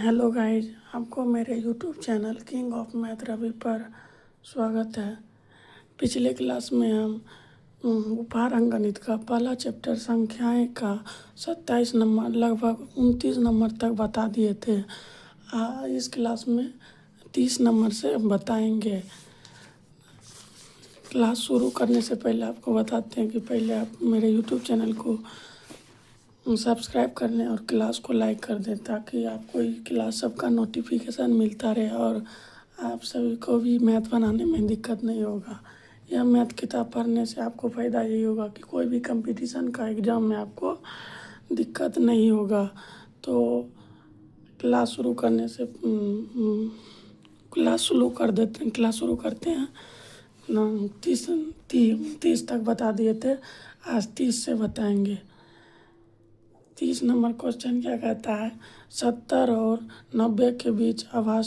Hello guys, आपको मेरे YouTube channel king of math Ravi पर स्वागत है। पिछले क्लास में हम उपहार अंकगणित का पहला चैप्टर संख्याएं का 27 नंबर लगभग 29 नंबर तक बता दिए थे। इस क्लास में 30 नंबर से बताएंगे। क्लास शुरू करने से पहले आपको बताते हैं कि पहले आप मेरे यूट्यूब चैनल को सब्सक्राइब कर लें और क्लास को लाइक कर दें ताकि आपको ये क्लास सबका नोटिफिकेशन मिलता रहे और आप सभी को भी मैथ बनाने में दिक्कत नहीं होगा। यह मैथ किताब पढ़ने से आपको फ़ायदा यही होगा कि कोई भी कंपटीशन का एग्ज़ाम में आपको दिक्कत नहीं होगा। तो क्लास शुरू करने से क्लास शुरू करते हैं। 30 तक बता दिए थे, आज 30 से बताएंगे। 30 नंबर क्वेश्चन क्या कहता है, 70 और 90 के बीच अभाज्य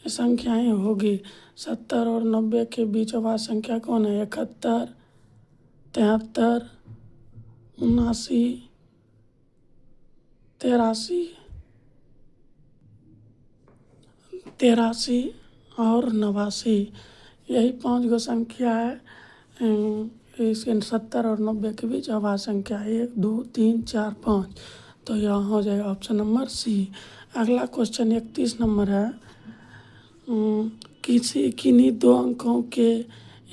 संख्याएं होगी। 70 और 90 के बीच अभाज्य संख्या कौन है? 71, 73, 79, 83 और 89। यही 5 गो संख्या है इसके 70 और 90 के बीच अभाज्य संख्या 1, 2, 3, 4, 5। तो यहाँ हो जाएगा ऑप्शन नंबर सी। अगला क्वेश्चन 31 नंबर है। किन्हीं दो अंकों के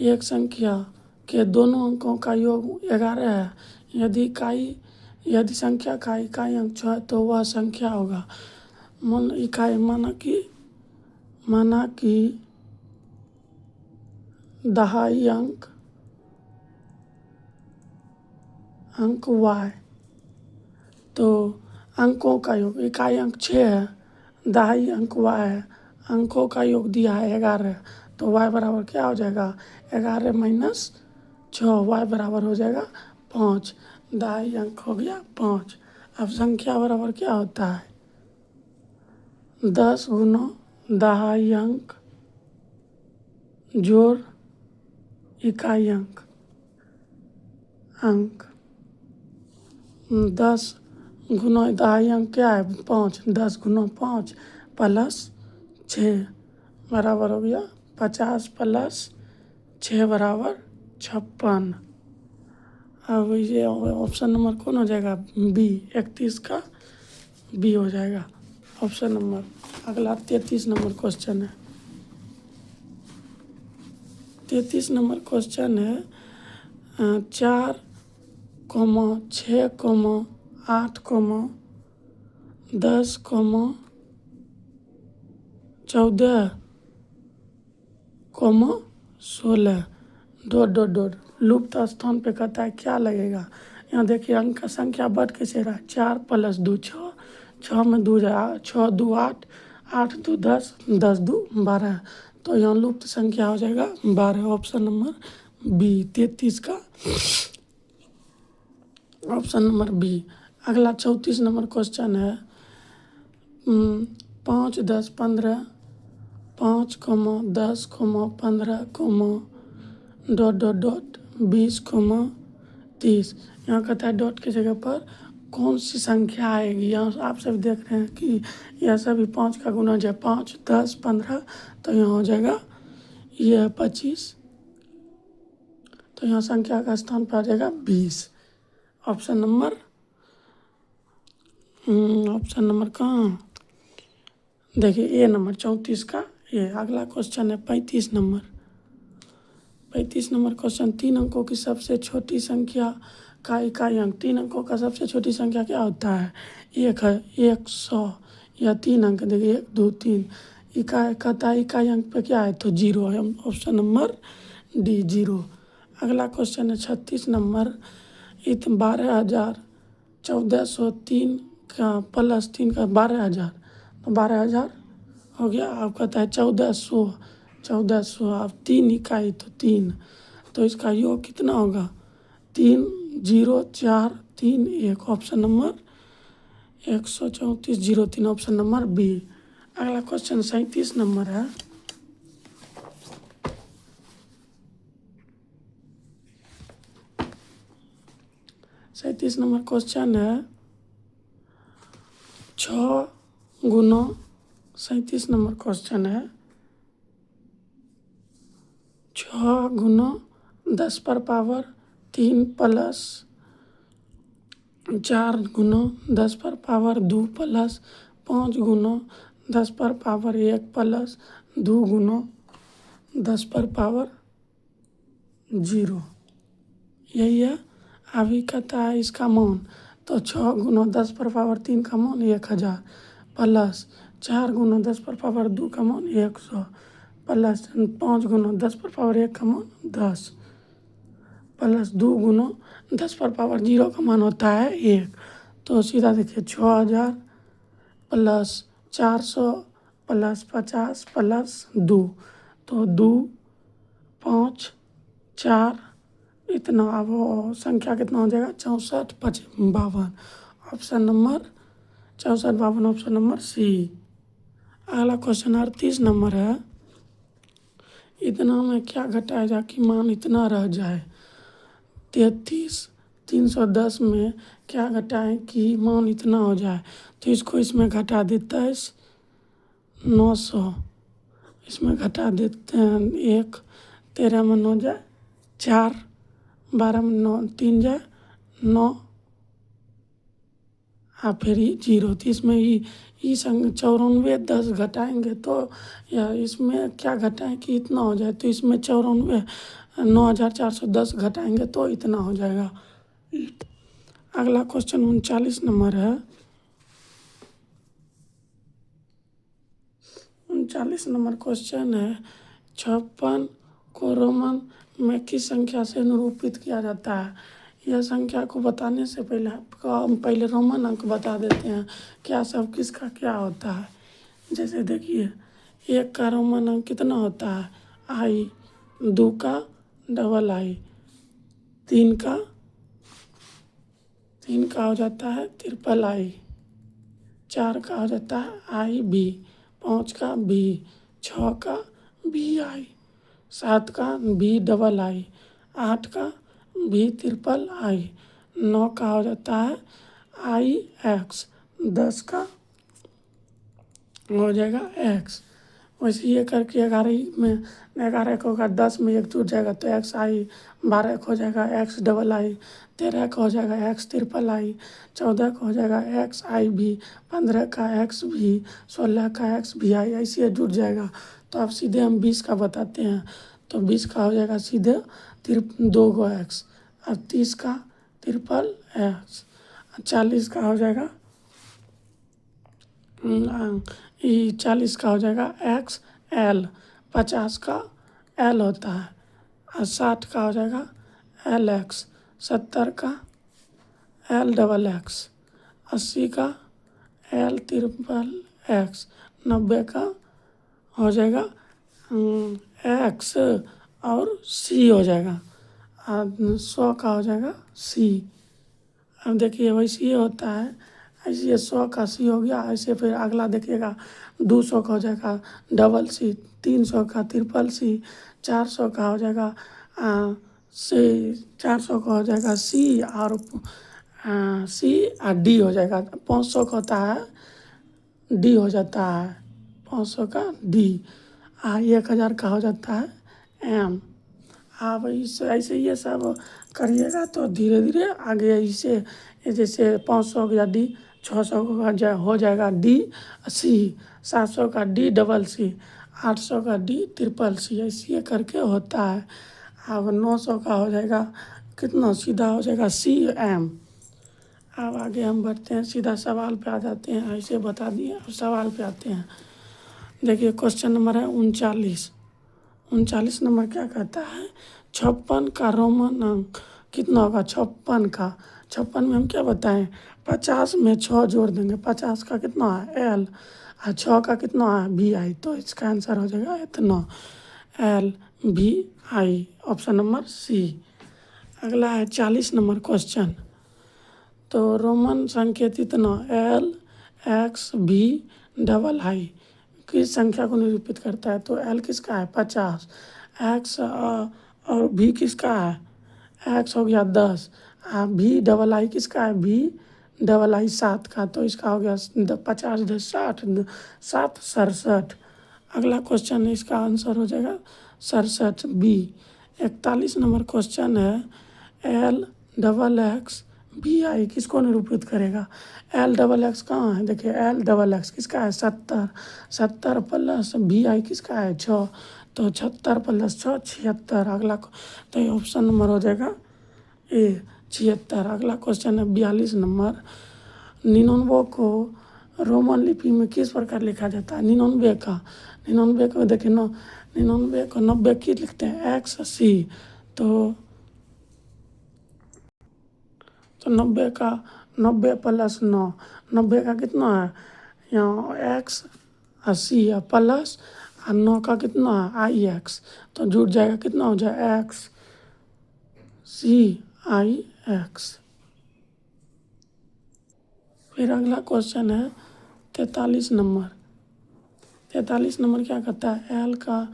एक संख्या के दोनों अंकों का योग 11 है। यदि संख्या का इकाई अंक 6 है तो वह संख्या होगा। माना कि दहाई अंक y, तो अंकों का योग, इकाई अंक 6 है, दहाई अंक y है, अंकों का योग दिया है 11, तो y बराबर क्या हो जाएगा? 11 माइनस 6, y बराबर हो जाएगा 5। दहाई अंक हो गया 5। अब संख्या बराबर क्या होता है? 10 गुना दहाई अंक जोड़ इकाई अंक 10 गुना दहाई अंक क्या है? 5। 10 गुना 5 प्लस 6 बराबर हो गया 50 प्लस 6 बराबर 56। अब ये ऑप्शन नंबर कौन हो जाएगा? बी। 31 का बी हो जाएगा ऑप्शन नंबर। अगला 33 नंबर क्वेश्चन है। 33 नंबर क्वेश्चन है 4, 6, 8, 10, 14, 16 डॉट लुप्त स्थान पे कहता है क्या लगेगा? यहाँ देखिए अंक का संख्या बढ़ कैसे रहा है? 4 प्लस 2 6, 6 में 2 जाए 6 2 8, 8 2 10, 10 2 12। तो यहाँ लुप्त संख्या हो जाएगा 12, ऑप्शन नंबर बी। 33 का ऑप्शन नंबर बी। अगला 34 नंबर क्वेश्चन है 5, 10, 15, 5, 10, 15, डॉट 20, 30। यहाँ कहता है डॉट की जगह पर कौन सी संख्या आएगी? यहाँ आप सब देख रहे हैं कि यह सभी 5 का गुणज है, 5, 10, 15, तो यहाँ हो जाएगा यह 25। तो यहाँ संख्या का स्थान पर आ जाएगा 20। ऑप्शन नंबर कहाँ? देखिए ए नंबर 34 का ये। अगला क्वेश्चन है 35 नंबर। 35 नंबर क्वेश्चन 3 अंकों की सबसे छोटी संख्या का इकाई अंक। 3 अंकों का सबसे छोटी संख्या क्या होता है? 1 है, 100 या 3 अंक। देखिए 1 2 3 इकाई अंक पे क्या है? तो 0 है, ऑप्शन नंबर डी 0। अगला क्वेश्चन है 36 नंबर। 12,1403 का प्लस 3 का 12,000, तो 12,000 हो गया। अब कहता है 1400 अब 3 इकाई तो 3, तो इसका योग कितना होगा? 3 0 4 3 1, option number 134 option number B. अगला क्वेश्चन 37 नंबर है। 37 नंबर क्वेश्चन है 6 गुना 37 नंबर क्वेश्चन है 6 गुना 10 पर पावर 3 प्लस 4 गुना 10 पर पावर 2 प्लस 5 गुना 10 पर पावर 1 प्लस 2 गुना 10 पर पावर 0 यही है। अभी कहता है इसका मान, तो 6 गुना 10 पर पावर 3 का मान 1000 प्लस 4 गुना 10 पर पावर 2 का मान 100 प्लस 5 गुना 10 पर पावर 1 का मान 10 प्लस 2 गुना 10 पर पावर 0 का मान होता है 1। तो सीधा देखिए 6000 प्लस 400 प्लस 50 प्लस 2, तो 2 5 4 इतना। अब वो संख्या कितना हो जाएगा 64 52। Option number 64 52 option number C. अगला क्वेश्चन 38 नंबर है, इतना में क्या घटाया जाए कि मान इतना रह जाए। 33 310 में क्या घटाएं कि मान इतना हो जाए, तो इसको इसमें घटा देते हैं 900, इसमें घटा देते हैं 1, 13 में 9 जाए 4, 12 में 9 3 जाए 9 हाँ फिर 0। तो इसमें ई संग 94 10 घटाएंगे तो, या इसमें क्या घटाएं कि इतना हो जाए, तो इसमें 94 9410 घटाएंगे तो इतना हो जाएगा। अगला क्वेश्चन 39 नंबर है, 39 नंबर क्वेश्चन है 56 को रोमन में किस संख्या से निरूपित किया जाता है। यह संख्या को बताने से पहले हम पहले रोमन अंक बता देते हैं क्या सब किसका क्या होता है। जैसे देखिए 1 का रोमन अंक कितना होता है आई, 2 का डबल आई, 3 का हो जाता है ट्रिपल आई, 4 का हो जाता है आई बी, 5 का बी, 6 का बी आई, 7 का बी डबल आई, 8 का बी ट्रिपल आई, 9 का हो जाता है आई एक्स, 10 का हो जाएगा एक्स। वैसे ये करके 11 में 11 एक होगा, 10 में 1 जुड़ जाएगा तो एक्स आई, 12 का हो जाएगा एक्स डबल आई, 13 का हो जाएगा एक्स ट्रिपल आई, 14 का हो जाएगा एक्स आई भी, 15 का एक्स भी, 16 का एक्स भी आई, ऐसे जुड़ जाएगा। तो अब सीधे हम 20 का बताते हैं, तो 20 का हो जाएगा सीधे 2 गो एक्स, और 30 का ट्रिपल एक्स, 40 का हो जाएगा 40 का हो जाएगा एक्स एल, 50 का एल होता है, और 60 का हो जाएगा एल एक्स, 70 का एल डबल एक्स, 80 का एल ट्रिपल एक्स, 90 का हो जाएगा एक्स और सी हो जाएगा, और 100 का हो जाएगा सी। अब देखिए वैसे ये होता है, ऐसे 100 का सी हो गया। ऐसे फिर अगला देखिएगा 200 का हो जाएगा डबल सी, 300 का ट्रिपल सी, 400 का हो जाएगा सी, 400 का हो जाएगा सी और सी और डी हो जाएगा। 500 का होता है डी हो जाता है, 500 का डी, 1000 का हो जाता है एम। आप इस ऐसे ये सब करिएगा तो धीरे धीरे आगे इसे, जैसे 500 का डी, 600 का हो जाएगा डी सी, 700 का डी डबल सी, 800 का डी ट्रिपल सी, ऐसे करके होता है। अब 900 का हो जाएगा कितना, सीधा हो जाएगा सी एम। अब आगे हम बढ़ते हैं, सीधा सवाल पे आ जाते हैं, ऐसे बता दिए। अब सवाल पे आते हैं, देखिए क्वेश्चन नंबर है 39 नंबर क्या कहता है 56 का रोमन अंक कितना होगा। 56 का, 56 में हम क्या बताएं 50 में 6 जोड़ देंगे, 50 का कितना है एल, और 6 का कितना है बी आई, तो इसका आंसर हो जाएगा इतना L B I, option number C. अगला है 40 नंबर क्वेश्चन, तो रोमन संकेत इतना L X B double I किस संख्या को निरूपित करता है। तो एल किसका है 50, एक्स और बी किसका है एक्स हो गया 10, बी डबल आई किसका है बी डबल आई 7 का, तो इसका हो गया 50 10 60 7 67। अगला क्वेश्चन है, इसका आंसर हो जाएगा 67 बी। 41 नंबर क्वेश्चन है, L double X B I किसको निरूपित करेगा। एल डबल एक्स कहाँ है, देखिए एल डबल एक्स किसका है 70, 70 प्लस बी आई किसका है 6, तो 76 प्लस 6 76। अगला तो ये ऑप्शन नंबर हो जाएगा ए 76। अगला क्वेश्चन है 42 नंबर, 99 को रोमन लिपि में किस प्रकार लिखा जाता है। 99 को देखिए 99 को 90 की लिखते हैं एक्स सी, तो 90 का 90 प्लस 9, 90 का कितना है यहाँ एक्स 80 है प्लस 9 का कितना है आई एक्स, तो जुड़ जाएगा कितना हो जाए एक्स सी आई एक्स। फिर अगला क्वेश्चन है 43 नंबर। 43 नंबर क्या कहता है, एल का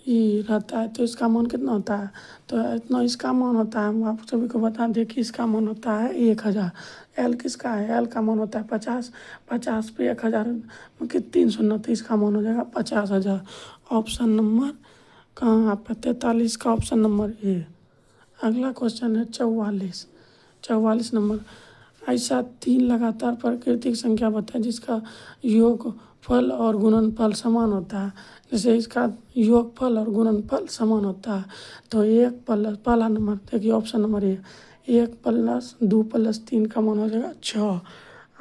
ई रहता है तो इसका मान कितना होता है, तो इतना इसका मान होता है, हम आप सभी को बता दें कि इसका मान होता है 1000। एल किसका है, एल का मान होता है 50, 50 पे 1000 कि 300, तो इसका मान हो जाएगा 50,000। ऑप्शन नंबर कहाँ आपका 43 का ऑप्शन नंबर ए। अगला क्वेश्चन है 44 नंबर, ऐसा 3 लगातार प्राकृतिक संख्या बताएं जिसका योगफल और गुणनफल समान होता है। जैसे इसका योगफल और गुणनफल समान होता है, तो 1 प्लस पहला नंबर देखिए option number A, 1 plus 2 plus 3 का मान हो जाएगा 6,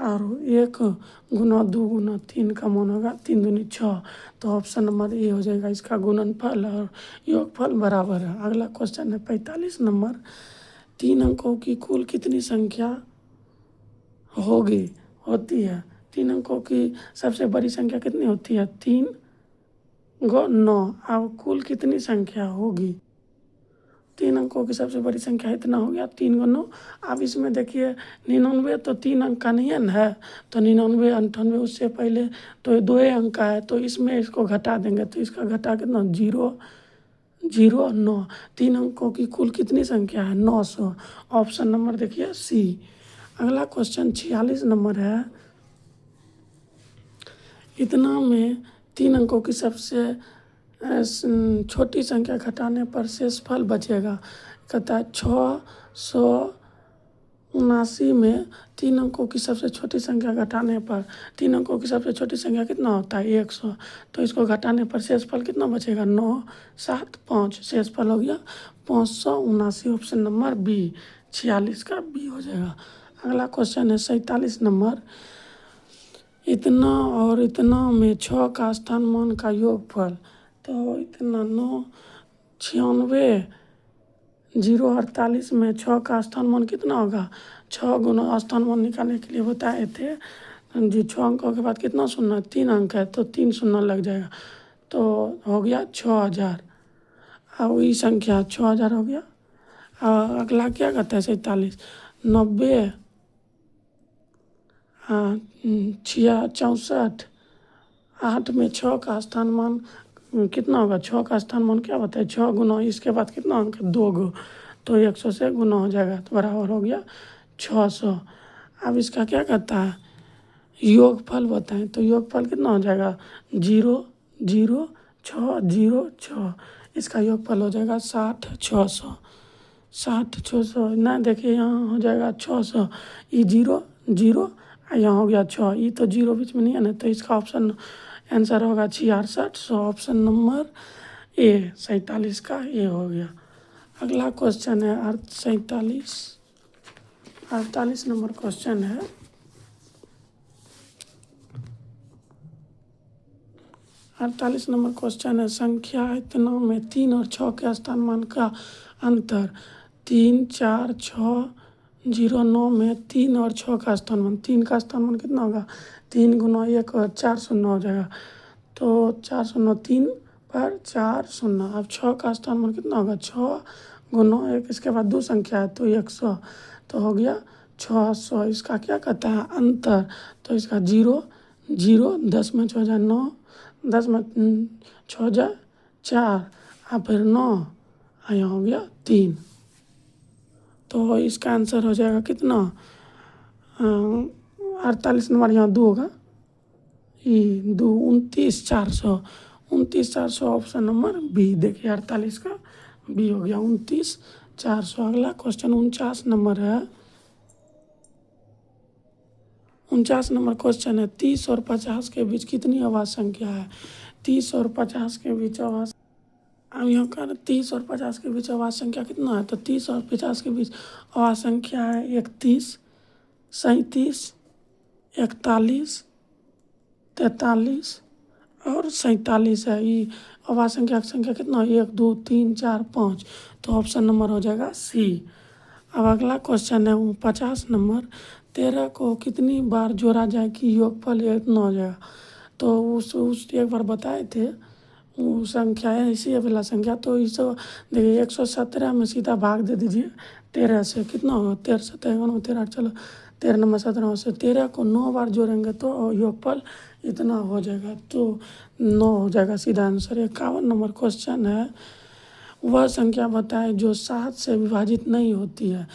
और 1 गुना 2 गुना 3 का मान होगा 3 दूनी 6, तो ऑप्शन नंबर ए हो जाएगा। इसका गुणनफल और योगफल बराबर है। अगला क्वेश्चन है 45 नंबर, 3 अंकों की कुल कितनी संख्या होती है। 3 अंकों की सबसे बड़ी संख्या कितनी होती है, 3 × 9। अब कुल कितनी संख्या होगी, 3 अंकों की सबसे बड़ी संख्या इतना हो गया 3 × 9। अब इसमें देखिए 99 तो 3 अंक का नहीं है, तो 99 98 उससे पहले तो 2 अंक का है, तो इसमें इसको घटा देंगे, तो इसका घटा कितना 0 0 9। 3 अंकों की कुल कितनी संख्या है 900। ऑप्शन नंबर देखिए सी। अगला क्वेश्चन 46 नंबर है, इतना में 3 अंकों की सबसे छोटी संख्या घटाने पर शेषफल बचेगा। कहता है 679 में 3 अंकों की सबसे छोटी संख्या घटाने पर 3 अंकों की सबसे छोटी संख्या कितना होता है 100, तो इसको घटाने पर शेषफल कितना बचेगा 9 7 5, शेषफल हो गया 579। ऑप्शन नंबर बी 46 का बी हो जाएगा। अगला क्वेश्चन है 47 नंबर, इतना और इतना में 6 का स्थानमान का योगफल, तो इतना 9 96 0 48 में 6 का स्थानमान कितना होगा, 6 गुना स्थानमान निकालने के लिए बताए थे जी। 6 अंकों के बाद कितना शून्य, 3 अंक है तो 3 शून्य लग जाएगा, तो हो गया 6000। अब ये संख्या 6000 हो गया। अगला क्या कहता है 47 90 64 8 में 6 का स्थानमान कितना होगा, 6 का स्थानमान क्या होता है 6 गुना इसके बाद कितना अंक 2 गो, तो 100 से गुना हो जाएगा, तो बराबर हो गया 600। अब इसका क्या कहता है योगफल बताएं, तो योगफल कितना हो जाएगा 0 0 6 0 6, इसका योगफल हो जाएगा 60 600। 60 600 ना देखिए यहाँ हो जाएगा 600, ये 0 0 यहाँ हो गया 6, ये तो 0 बीच में नहीं है ना, तो इसका ऑप्शन आंसर होगा 66। सो ऑप्शन नंबर ए 47 का ए हो गया। अगला क्वेश्चन है 48 नंबर क्वेश्चन है, 48 नंबर क्वेश्चन है, संख्या इतना में 3 और 6 के स्थानमान का अंतर 3 4 6 0 9 में 3 और 6 का स्थानमान, 3 का स्थानमान कितना होगा 3 गुना 1 और 4 शून्य हो जाएगा, तो 4 शून्य 3 पर 4 शून्य। अब 6 का स्थानमान कितना होगा 6 गुना 1, इसके बाद 2 संख्या है तो 100, तो हो गया 600। इसका क्या कहता है अंतर, तो इसका 0 0 10 में 6 9, 10 में 6 4 और फिर 9 यहाँ हो गया 3, तो इसका आंसर हो जाएगा कितना 48 नंबर यहाँ 2 होगा, ये 2 29,400, 29,400 ऑप्शन नंबर बी। देखिए 48 का बी हो गया 29,400। अगला क्वेश्चन 49 नंबर है। 49 नंबर क्वेश्चन है, 30 और 50 के बीच कितनी अवाज संख्या है? 30 और 50 के बीच आवाज, अब यहाँ कर 30 और 50 के बीच आवाज संख्या कितना है? तो 30 और 50 के बीच आवाज संख्या है 31, 37, 41, 43 और 47 है। ये आवाज संख्या कितना? 1 2 3 4 5। तो ऑप्शन नंबर हो जाएगा सी। अब अगला क्वेश्चन है 50 नंबर, 13 को कितनी बार जोड़ा जाए कि योगफल ये इतना हो जाएगा? तो उस एक बार बताए थे, वो संख्या है इसी वाला संख्या। तो इस देखिए 117 में सीधा भाग दे दीजिए 13 से, कितना होगा? 13 7 13, चलो 13 नंबर 17 से 13 को 9 बार जोड़ेंगे तो योगफल इतना हो जाएगा। तो 9 हो जाएगा सीधा आंसर। 51 नंबर क्वेश्चन है, वह संख्या बताएं जो 7 से विभाजित नहीं होती है।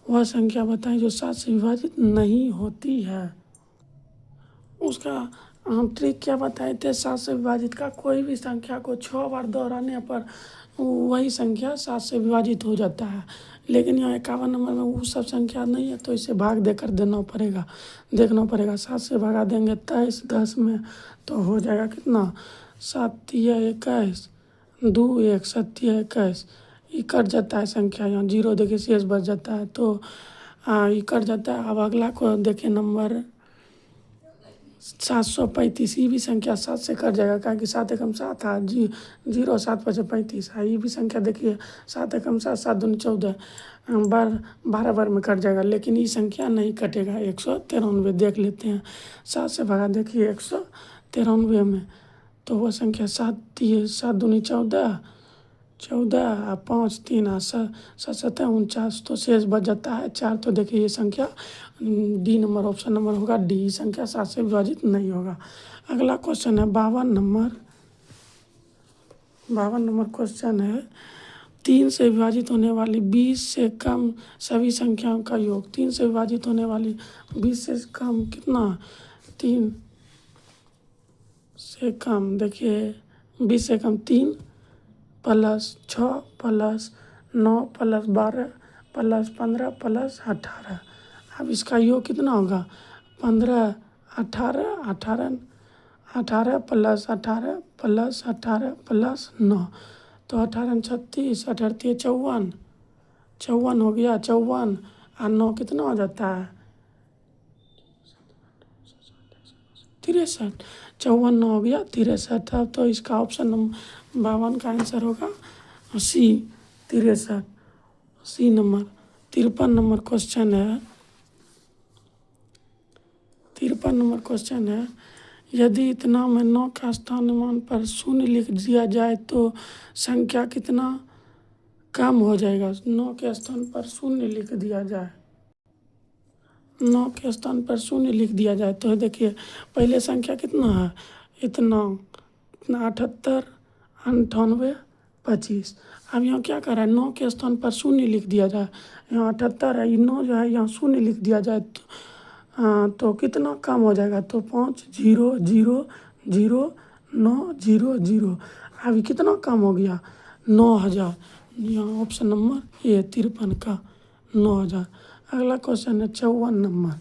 वह संख्या बताएं जो 7 से विभाजित नहीं होती है। उसका हम ट्रिक क्या बताए थे? 7 से विभाजित का कोई भी संख्या को 6 बार दोहराने पर वही संख्या 7 से विभाजित हो जाता है। लेकिन यहाँ 51 नंबर में वो सब संख्या नहीं है, तो इसे भाग देकर देना पड़ेगा, देखना पड़ेगा। 7 से भगा देंगे 23 10 में, तो हो जाएगा कितना? 7 तिया 21, 2 1 7 तिया 21। ये कट जाता है संख्या, यहाँ 0 देखिए शेष बच जाता है, तो ये कट जाता है। अब अगला को देखिए नंबर 735। ये भी संख्या 7 से कट जाएगा, क्या कि 7 एकम 7 है, 0 7 5 35 है। ये भी संख्या देखिए 7 एकम 7 7 दूनी 14 12 बार में कट जाएगा, लेकिन ये संख्या नहीं कटेगा। 193 देख लेते हैं, 7 से भगा देखिए 193 में, तो वह संख्या 7 दूनी 14 14 5 3 7 7 49, तो शेष बच जाता है 4। तो देखिए ये संख्या डी नंबर ऑप्शन नंबर होगा डी, संख्या 7 से विभाजित नहीं होगा। अगला क्वेश्चन है 52 नंबर। 52 नंबर क्वेश्चन है, 3 से विभाजित होने वाली 20 से कम सभी संख्याओं का योग। 3 से विभाजित होने वाली 20 से कम कितना? 3 से कम, देखिए 20 से कम 3 plus 6 plus 9 plus 12 plus 15 plus 18। अब इसका योग कितना होगा? 15 18 18 18 प्लस 18 प्लस 18 प्लस 9, तो 18 36 18 54 54 हो गया। 54 और 9 कितना हो जाता है? 63। 54 9 हो गया 63। अब तो इसका ऑप्शन नंबर 52 का आंसर होगा सी 63। सी नंबर 53 नंबर क्वेश्चन है। 53 नंबर क्वेश्चन है, यदि इतना में 9 का स्थान पर शून्य लिख दिया जाए तो संख्या कितना कम हो जाएगा? 9 के स्थान पर शून्य लिख दिया जाए, 9 के स्थान पर शून्य लिख दिया जाए, तो देखिए पहले संख्या कितना है? इतना 78 98 25। अब यहाँ क्या कर रहा है? 9 के स्थान पर शून्य लिख दिया जाए, यहाँ 78 है, ये 9 जो है यहाँ शून्य लिख दिया जाए, तो कितना कम हो जाएगा? तो 5 0 0 0 9 0 0। अभी कितना कम हो गया? 9000। यहाँ ऑप्शन नंबर ए 53 का 9000। अगला क्वेश्चन है 54 नंबर।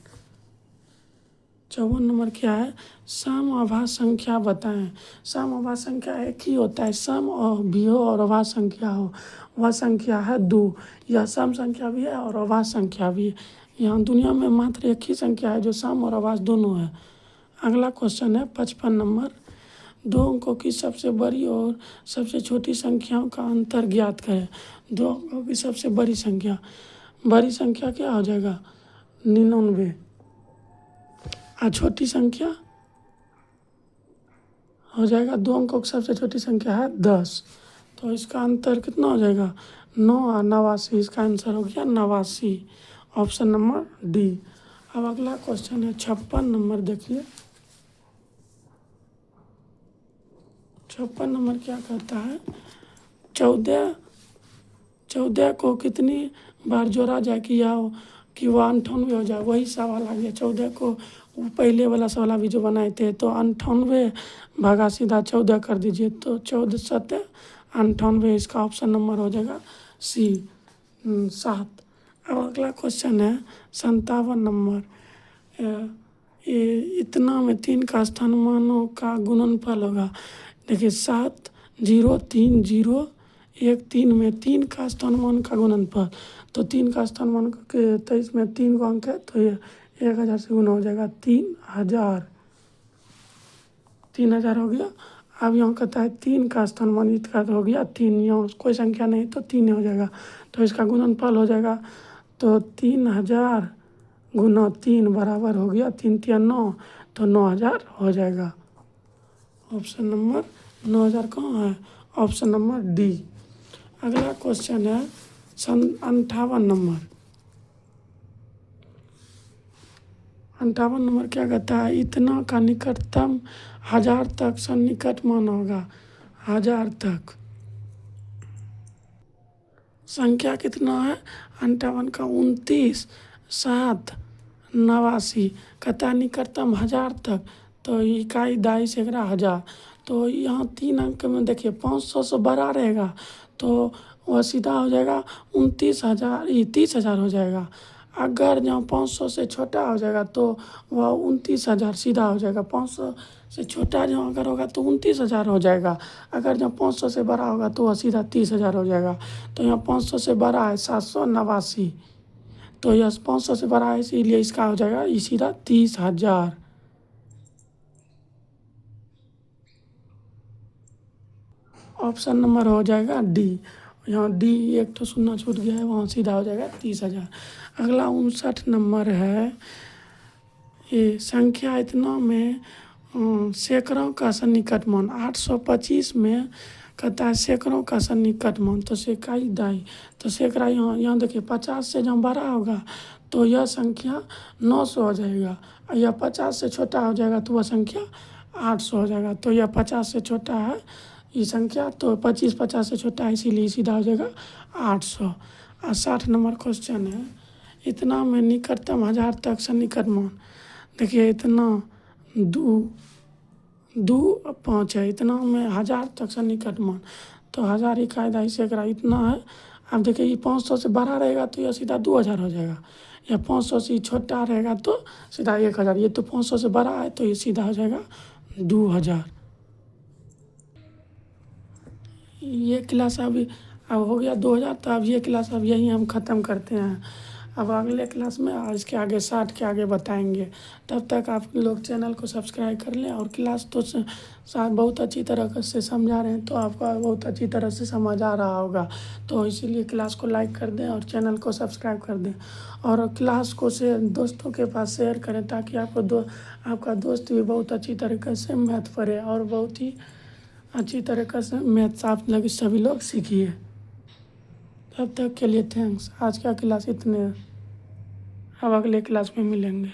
54 नंबर क्या है? सम अभाज्य संख्या बताएं। सम अभाज्य संख्या एक ही होता है, सम और भी हो और अभाज्य संख्या हो। वह संख्या है 2। यह सम संख्या भी है और अभाज्य संख्या भी है। यहाँ दुनिया में मात्र एक ही संख्या है जो सम और अभाज्य दोनों है। अगला क्वेश्चन है 55 नंबर। 2 अंकों की सबसे बड़ी और सबसे छोटी संख्याओं का अंतर ज्ञात करें। 2 अंकों की सबसे बड़ी संख्या क्या हो जाएगा? 99। और छोटी संख्या हो जाएगा, 2 अंकों की सबसे छोटी संख्या है 10, तो इसका अंतर कितना हो जाएगा? 9 और 89। इसका आंसर हो गया 89, ऑप्शन नंबर डी। अब अगला क्वेश्चन है 56 नंबर। देखिए 56 नंबर क्या कहता है? 14 को कितनी बार जोड़ा जाए कि यह कि वह 98 हो जाए, वही सवाल आ गया 14 को। वो पहले वाला सवाल अभी जो बनाए थे, तो 98 भागा सीधा 14 कर दीजिए, तो 14 सत्य 98, इसका ऑप्शन नंबर हो जाएगा सी 7। अब अगला क्वेश्चन है 57 नंबर। ये इतना में 3 का स्थानमानों का गुणनफल होगा। देखिए 7 0 3 0 1 3 में 3 का स्थानमान का गुणनफल, तो 3 का स्थानमान के 23 में 3 को अंक है, तो ये 1000 से गुना हो जाएगा 3000, 3000 हो गया। अब यहाँ कहता है 3 का स्थानमान इसका हो गया 3, यहाँ कोई संख्या नहीं तो 3 हो जाएगा, तो इसका गुणनफल हो जाएगा, तो 3000 गुना 3 बराबर हो गया 3 3 9, तो 9000 हो जाएगा। ऑप्शन नंबर 9000 कहाँ है? Option number D. अगला क्वेश्चन है 58 नंबर। 58 नंबर क्या कहता है? इतना का निकटतम 1000 तक सन्निकट मान होगा। 1000 तक संख्या कितना है? 58 का 29 7 89 कहता है निकटतम 1000 तक, तो इकाई दाई सैकड़ा 1000, तो यहाँ 3 अंक में देखिए 500 से बड़ा रहेगा, तो वह सीधा हो जाएगा 29,000, ये 30,000 हो जाएगा। अगर जहाँ 500 से छोटा हो जाएगा तो वह 29,000 सीधा हो जाएगा। 500 से छोटा जहाँ अगर होगा तो 29,000 हो जाएगा। अगर जहाँ 500 से बड़ा होगा तो वह सीधा 30,000 हो जाएगा। तो यहाँ 500 से बड़ा है 789, तो यह 500 से बड़ा है, इसीलिए इसका हो जाएगा ये सीधा 30,000। ऑप्शन नंबर हो जाएगा डी। यहाँ डी एक तो शून्य छूट गया है, वहाँ सीधा हो जाएगा 30,000। अगला 59 नंबर है। ये संख्या इतना में सैकड़ों का सन्निकट मान 825 में कहता है सैकड़ों का सन्निकट मान, तो सेकाई दाई, तो सैकड़ा यहाँ देखिए 50 से जब बड़ा होगा तो यह संख्या 900 हो जाएगा, और यह 50 से छोटा हो जाएगा तो वह संख्या 800 हो जाएगा। तो यह 50 से छोटा है ये संख्या, तो 25 50 से छोटा है, इसीलिए सीधा हो जाएगा 800। और 60 नंबर क्वेश्चन है इतना में निकटतम 1000 तक सन्निकट मान। देखिए इतना 2 5 है, इतना में 1000 तक सन्निकट मान, तो 1000 इकाई दाई सैकड़ा इतना है। अब देखिए ये 500 से बड़ा रहेगा तो यह सीधा 2000 हो जाएगा, या 500 से छोटा रहेगा तो सीधा 1000। ये तो 500 से बड़ा है तो ये सीधा हो जाएगा 2000। ये क्लास अब हो गया 2000, तो अब ये क्लास अब यहीं हम ख़त्म करते हैं। अब अगले क्लास में और इसके आगे 60 के आगे बताएंगे। तब तक आप लोग चैनल को सब्सक्राइब कर लें, और क्लास तो शायद बहुत अच्छी तरह से समझा रहे हैं, तो आपका बहुत अच्छी तरह से समझ आ रहा होगा, तो इसीलिए क्लास को लाइक कर दें और चैनल को सब्सक्राइब कर दें, और क्लास को दोस्तों के पास शेयर करें, ताकि आपका दोस्त भी बहुत अच्छी तरीके से मैथ पढ़े और बहुत ही अच्छी तरीके से मैथ्स आप लोग सभी लोग सीखिए। तब तक के लिए थैंक्स। आज का क्लास इतने, अब अगले क्लास में मिलेंगे।